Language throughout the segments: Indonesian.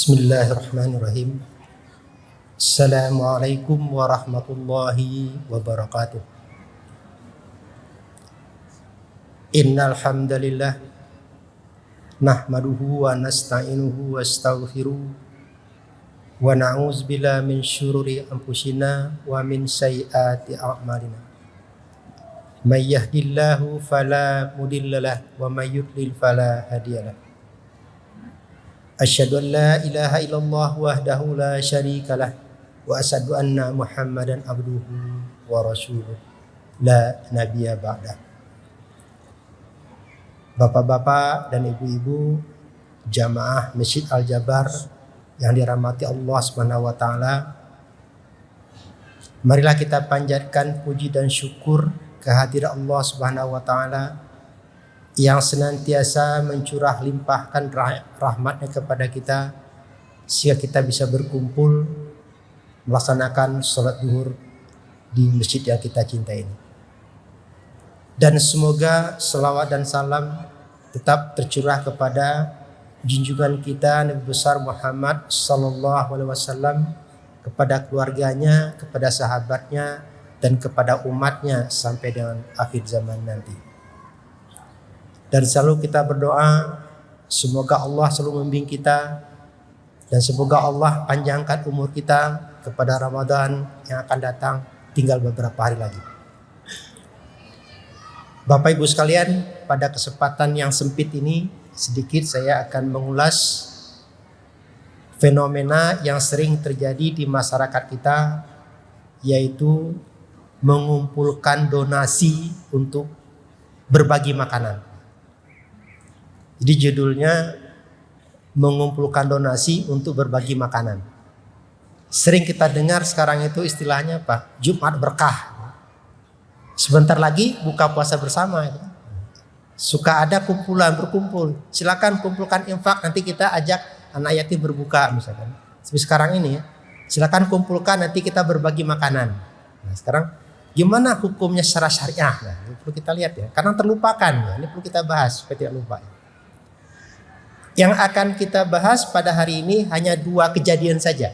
Bismillahirrahmanirrahim. Assalamualaikum warahmatullahi wabarakatuh. Innal hamdalillah nahmaduhu wa nasta'inuhu wa astaghfiruh wa na'udzu billahi min syururi anfusina wa min sayyiati a'malina. May yahdihillahu fala mudhillalah wa may yudlil fala hadiyalah. Asyhadu an la ilaha illallah wahdahu la syarikalah wa asyhadu anna Muhammadan abduhu wa rasuluh la nabiyya ba'dah. Bapak-bapak dan ibu-ibu jamaah Masjid Al-Jabar yang dirahmati Allah Subhanahu wa taala, marilah kita panjatkan puji dan syukur kehadirat Allah Subhanahu wa taala yang senantiasa mencurah limpahkan rahmatnya kepada kita sehingga kita bisa berkumpul melaksanakan sholat zuhur di masjid yang kita cintai ini. Dan semoga selawat dan salam tetap tercurah kepada junjungan kita Nabi besar Muhammad sallallahu alaihi wasallam, kepada keluarganya, kepada sahabatnya, dan kepada umatnya sampai dengan akhir zaman nanti. Dan selalu kita berdoa semoga Allah selalu membimbing kita dan semoga Allah panjangkan umur kita kepada Ramadan yang akan datang tinggal beberapa hari lagi. Bapak Ibu sekalian, pada kesempatan yang sempit ini sedikit saya akan mengulas fenomena yang sering terjadi di masyarakat kita, yaitu mengumpulkan donasi untuk berbagi makanan. Jadi judulnya mengumpulkan donasi untuk berbagi makanan. Sering kita dengar sekarang itu istilahnya apa? Jumat berkah. Sebentar lagi buka puasa bersama. Suka ada berkumpul. Silakan kumpulkan infak, nanti kita ajak anak yatim berbuka misalkan. Seperti sekarang ini ya. Silakan kumpulkan, nanti kita berbagi makanan. Nah, sekarang gimana hukumnya secara syariah? Nah, ini perlu kita lihat ya. Karena terlupakan ya. Ini perlu kita bahas supaya tidak lupa. Yang akan kita bahas pada hari ini hanya 2 kejadian saja.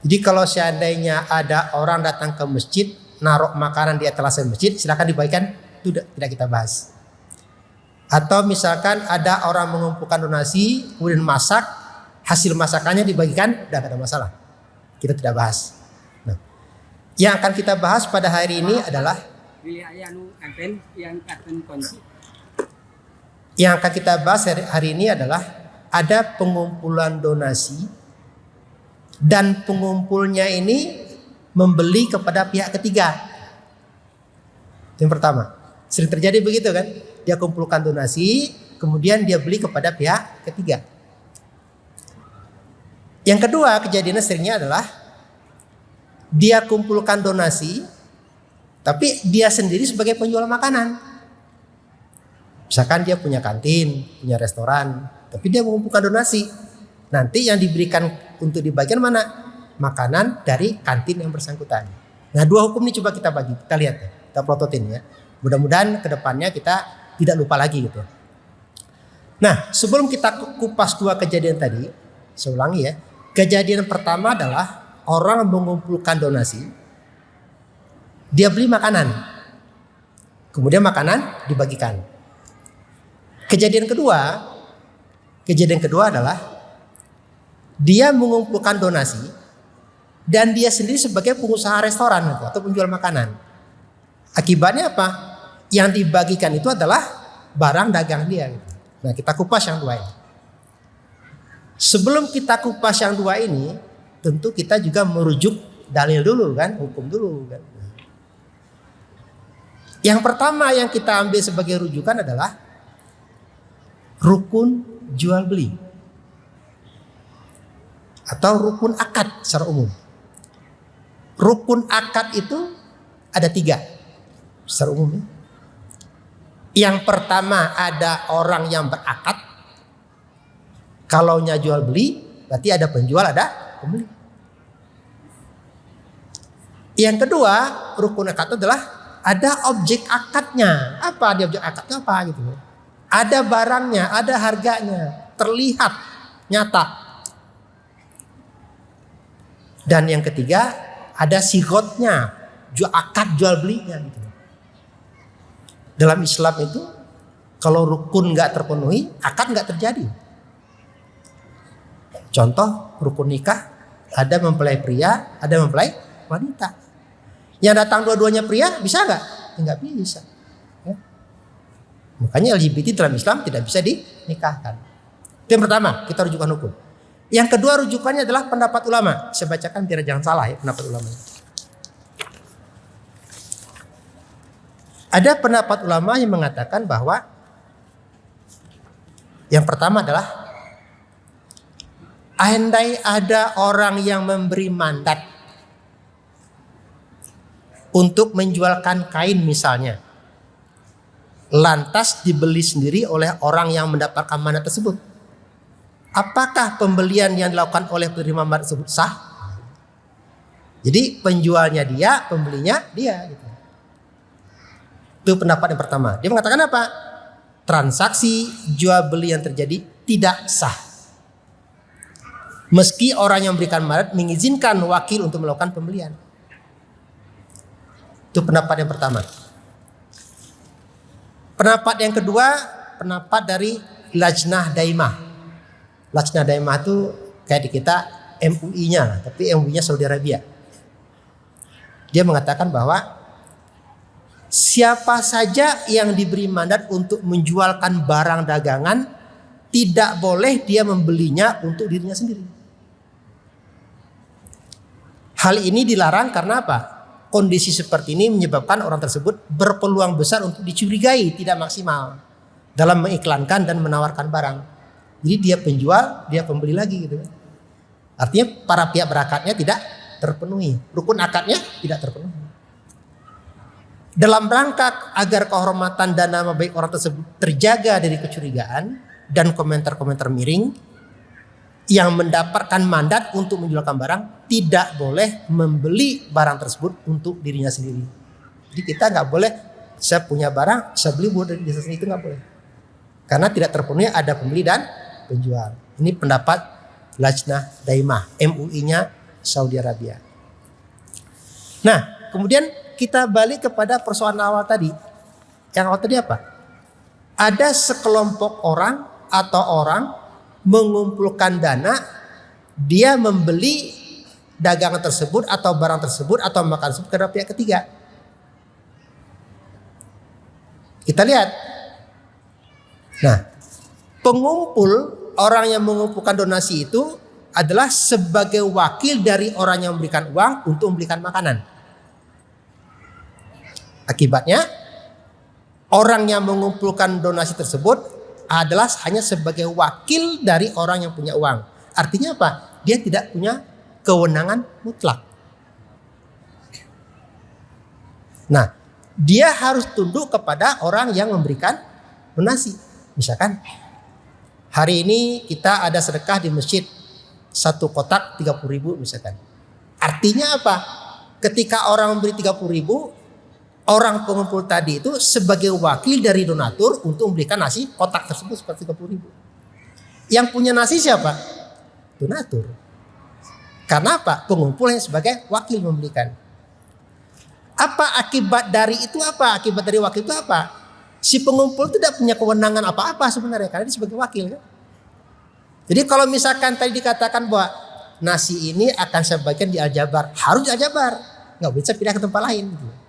Jadi kalau seandainya ada orang datang ke masjid, naruh makanan di etalase masjid, silakan dibagikan, itu tidak kita bahas. Atau misalkan ada orang mengumpulkan donasi, kemudian masak, hasil masakannya dibagikan, tidak ada masalah. Kita tidak bahas. Nah, yang akan kita bahas pada hari ini adalah yang akan kita bahas hari ini adalah ada pengumpulan donasi dan pengumpulnya ini membeli kepada pihak ketiga. Yang pertama, sering terjadi begitu kan? Dia kumpulkan donasi, kemudian dia beli kepada pihak ketiga. Yang kedua, kejadiannya seringnya adalah dia kumpulkan donasi, tapi dia sendiri sebagai penjual makanan. Misalkan dia punya kantin, punya restoran, tapi dia mengumpulkan donasi. Nanti yang diberikan untuk dibagian mana? Makanan dari kantin yang bersangkutan. Nah, 2 hukum ini coba kita bagi, kita lihat ya, kita plototin ya. Mudah-mudahan kedepannya kita tidak lupa lagi gitu. Nah, sebelum kita kupas 2 kejadian tadi, saya ulangi ya. Kejadian pertama adalah orang mengumpulkan donasi, dia beli makanan, kemudian makanan dibagikan. Kejadian kedua adalah dia mengumpulkan donasi dan dia sendiri sebagai pengusaha restoran atau penjual makanan. Akibatnya apa? Yang dibagikan itu adalah barang dagang dia. Nah, kita kupas yang 2 ini. Sebelum kita kupas yang 2 ini, tentu kita juga merujuk dalil dulu kan, hukum dulu kan. Yang pertama yang kita ambil sebagai rujukan adalah rukun jual beli atau rukun akad secara umum. Rukun akad itu ada 3 secara umum. Yang pertama ada orang yang berakad. Kalaunya jual beli berarti ada penjual, ada pembeli. Yang kedua, rukun akad adalah ada objek akadnya. Apa dia objek akadnya apa gitu. Ada barangnya, ada harganya, terlihat nyata. Dan yang ketiga ada sigotnya, akad jual belinya gitu. Dalam Islam itu kalau rukun nggak terpenuhi, akad nggak terjadi. Contoh rukun nikah, ada mempelai pria, ada mempelai wanita. Yang datang dua-duanya pria bisa nggak? Nggak bisa. Ya. Makanya LGBT dalam Islam tidak bisa dinikahkan. Itu yang pertama, kita rujukan hukum. Yang kedua rujukannya adalah pendapat ulama. Saya bacakan biar jangan salah ya pendapat ulama. Ada pendapat ulama yang mengatakan bahwa yang pertama adalah andai ada orang yang memberi mandat untuk menjualkan kain misalnya, lantas dibeli sendiri oleh orang yang mendapatkan mandat tersebut, apakah pembelian yang dilakukan oleh penerima mandat tersebut sah? Jadi penjualnya dia, pembelinya dia gitu. Itu pendapat yang pertama. Dia mengatakan apa? Transaksi jual beli yang terjadi tidak sah. Meski orang yang memberikan mandat mengizinkan wakil untuk melakukan pembelian. Itu pendapat yang pertama. Pendapat yang kedua, pendapat dari Lajnah Daimah. Lajnah Daimah itu kayak di kita MUI-nya, tapi MUI-nya Saudi Arabia. Dia mengatakan bahwa siapa saja yang diberi mandat untuk menjualkan barang dagangan tidak boleh dia membelinya untuk dirinya sendiri. Hal ini dilarang karena apa? Kondisi seperti ini menyebabkan orang tersebut berpeluang besar untuk dicurigai tidak maksimal dalam mengiklankan dan menawarkan barang. Jadi dia penjual, dia pembeli lagi gitu. Artinya para pihak berakadnya tidak terpenuhi, rukun akadnya tidak terpenuhi. Dalam rangka agar kehormatan dan nama baik orang tersebut terjaga dari kecurigaan dan komentar-komentar miring, yang mendapatkan mandat untuk menjualkan barang tidak boleh membeli barang tersebut untuk dirinya sendiri. Jadi kita nggak boleh, saya punya barang, saya beli buat diri saya sendiri, itu nggak boleh. Karena tidak terpenuhi ada pembeli dan penjual. Ini pendapat Lajnah Daimah, MUI-nya Saudi Arabia. Nah, kemudian kita balik kepada persoalan awal tadi. Yang awal tadi apa? Ada sekelompok orang atau orang mengumpulkan dana, dia membeli dagangan tersebut atau barang tersebut atau makanan tersebut kepada pihak ketiga. Kita lihat. Nah, pengumpul, orang yang mengumpulkan donasi itu adalah sebagai wakil dari orang yang memberikan uang untuk membelikan makanan. Akibatnya orang yang mengumpulkan donasi tersebut adalah hanya sebagai wakil dari orang yang punya uang. Artinya apa? Dia tidak punya kewenangan mutlak. Nah, dia harus tunduk kepada orang yang memberikan donasi. Misalkan hari ini kita ada sedekah di masjid, satu kotak 30.000 misalkan. Artinya apa? Ketika orang memberi 30.000, orang pengumpul tadi itu sebagai wakil dari donatur untuk memberikan nasi kotak tersebut seperti 30.000. Yang punya nasi siapa? Donatur. Karena apa? Pengumpul yang sebagai wakil memberikan. Apa akibat dari itu apa? Akibat dari wakil itu apa? Si pengumpul tidak punya kewenangan apa-apa sebenarnya karena dia sebagai wakil kan. Jadi kalau misalkan tadi dikatakan bahwa nasi ini akan sebagian di Al-Jabar, harus di Al-Jabar, nggak bisa pindah ke tempat lain gitu.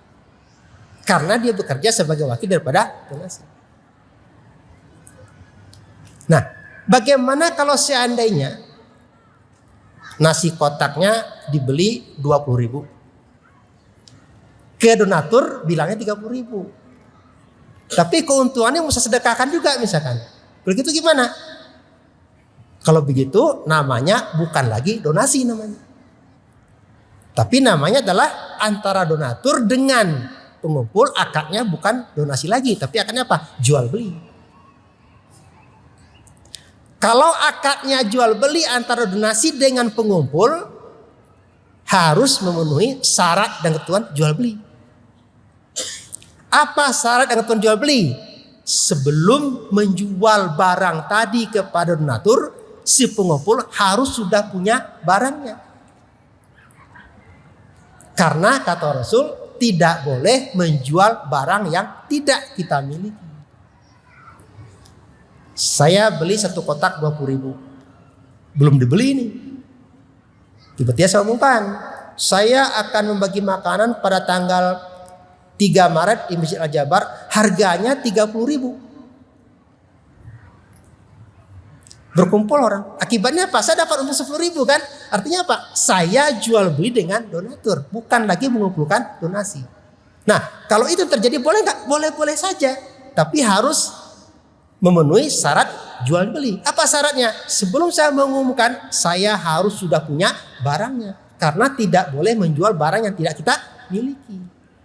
Karena dia bekerja sebagai wakil daripada donasi. Nah, bagaimana kalau seandainya nasi kotaknya dibeli 20.000, ke donatur bilangnya 30.000, tapi keuntungannya mesti sedekahkan juga misalkan. Begitu gimana? Kalau begitu namanya bukan lagi donasi namanya, tapi namanya adalah antara donatur dengan pengumpul, akadnya bukan donasi lagi, tapi akadnya apa? Jual beli. Kalau akadnya jual beli antara donasi dengan pengumpul, harus memenuhi syarat dan ketentuan jual beli. Apa syarat dan ketentuan jual beli? Sebelum menjual barang tadi kepada donatur, si pengumpul harus sudah punya barangnya. Karena kata Rasul, tidak boleh menjual barang yang tidak kita miliki. Saya beli 1 kotak 20.000. Belum dibeli ini. Tiba-tiba saya umumkan, saya akan membagi makanan pada tanggal 3 Maret di Masjid Al-Jabar, harganya 30.000. Berkumpul orang. Akibatnya apa? Saya dapat untung 10.000 kan? Artinya apa? Saya jual beli dengan donatur, bukan lagi mengumpulkan donasi. Nah, kalau itu terjadi boleh nggak? Boleh-boleh saja. Tapi harus memenuhi syarat jual beli. Apa syaratnya? Sebelum saya mengumumkan, saya harus sudah punya barangnya. Karena tidak boleh menjual barang yang tidak kita miliki.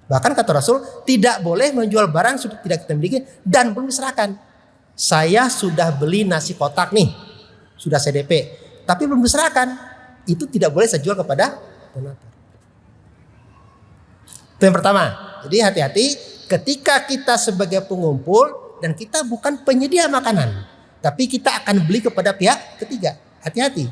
Bahkan kata Rasul, tidak boleh menjual barang yang sudah tidak kita miliki dan belum diserahkan. Saya sudah beli nasi kotak nih, sudah CDP, tapi belum diserahkan. Itu tidak boleh saya jual kepada donatur. Itu yang pertama. Jadi hati-hati ketika kita sebagai pengumpul dan kita bukan penyedia makanan, tapi kita akan beli kepada pihak ketiga. Hati-hati.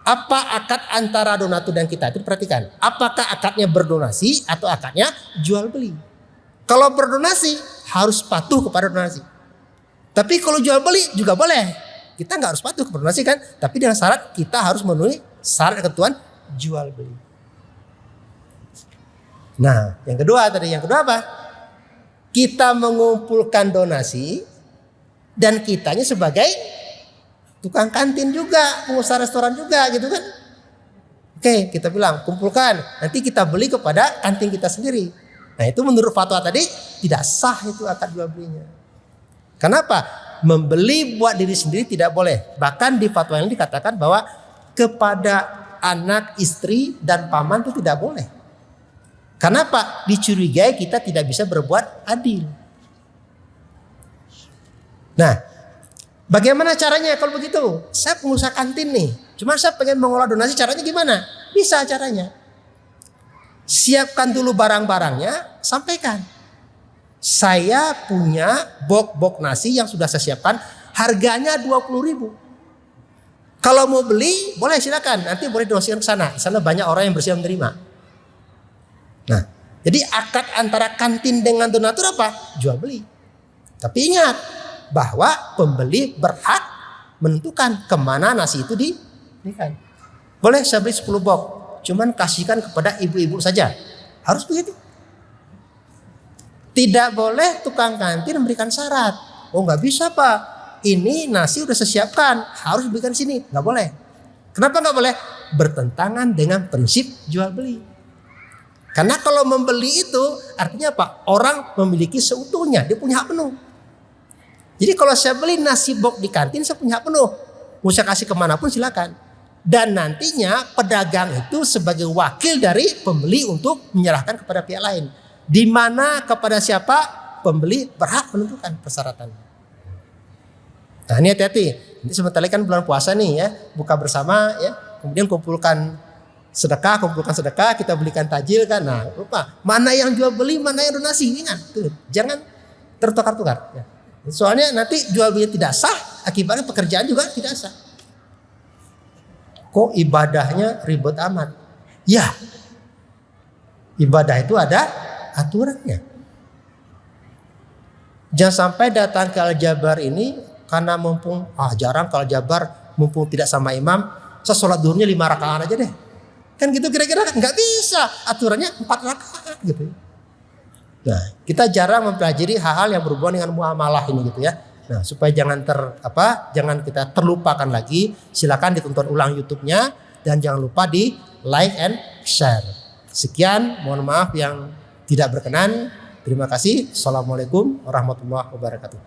Apa akad antara donatur dan kita? Itu perhatikan. Apakah akadnya berdonasi atau akadnya jual beli? Kalau berdonasi harus patuh kepada donasi. Tapi kalau jual beli juga boleh. Kita nggak harus patuh kepada donasi kan? Tapi dengan syarat kita harus memenuhi syarat ketentuan jual beli. Nah, yang kedua apa? Kita mengumpulkan donasi dan kitanya sebagai tukang kantin juga, pengusaha restoran juga gitu kan. Oke, kita bilang kumpulkan, nanti kita beli kepada kantin kita sendiri. Nah, itu menurut fatwa tadi tidak sah itu akad jual belinya. Kenapa? Membeli buat diri sendiri tidak boleh. Bahkan di fatwa ini dikatakan bahwa kepada anak, istri, dan paman itu tidak boleh. Kenapa? Dicurigai kita tidak bisa berbuat adil. Nah, bagaimana caranya kalau begitu? Saya pengusaha kantin nih, cuma saya pengen mengolah donasi, caranya gimana? Bisa caranya. Siapkan dulu barang-barangnya, sampaikan. Saya punya box nasi yang sudah saya siapkan, harganya 20.000. Kalau mau beli, boleh silakan. Nanti boleh donasikan ke sana. Di sana banyak orang yang bersedia menerima. Nah, jadi akad antara kantin dengan donatur apa? Jual beli. Tapi ingat bahwa pembeli berhak menentukan kemana nasi itu diberikan. Boleh saya beli 10 box, cuman kasihkan kepada ibu-ibu saja. Harus begitu. Tidak boleh tukang kantin memberikan syarat. Oh nggak bisa Pak, ini nasi udah saya siapkan, harus berikan sini. Nggak boleh. Kenapa nggak boleh? Bertentangan dengan prinsip jual beli. Karena kalau membeli itu artinya apa? Orang memiliki seutuhnya, dia punya hak penuh. Jadi kalau saya beli nasi box di kantin, saya punya hak penuh. Mau saya kasih kemanapun silakan. Dan nantinya pedagang itu sebagai wakil dari pembeli untuk menyerahkan kepada pihak lain. Di mana kepada siapa pembeli berhak menentukan persyaratan. Nah ini hati-hati. Ini sebentar lagi kan bulan puasa nih ya, buka bersama ya. Kemudian kumpulkan sedekah, kita belikan tajil kan. Nah lupa mana yang jual beli, mana yang donasi. Ingat tuh, jangan tertukar-tukar. Ya. Soalnya nanti jual beli tidak sah, akibatnya pekerjaan juga tidak sah. Kok ibadahnya ribet amat? Ya, ibadah itu ada aturannya. Jangan sampai datang ke Al-Jabar ini karena mumpung jarang ke Al-Jabar, mumpung tidak sama imam, saya sholat duhurnya 5 rakaat aja deh. Kan gitu kira-kira kan nggak bisa. Aturannya 4 rakaat gitu. Nah, kita jarang mempelajari hal-hal yang berhubungan dengan muamalah ini gitu ya. Nah, supaya jangan jangan kita terlupakan lagi, silakan ditonton ulang YouTube-nya dan jangan lupa di like and share. Sekian, mohon maaf yang tidak berkenan. Terima kasih. Assalamualaikum warahmatullahi wabarakatuh.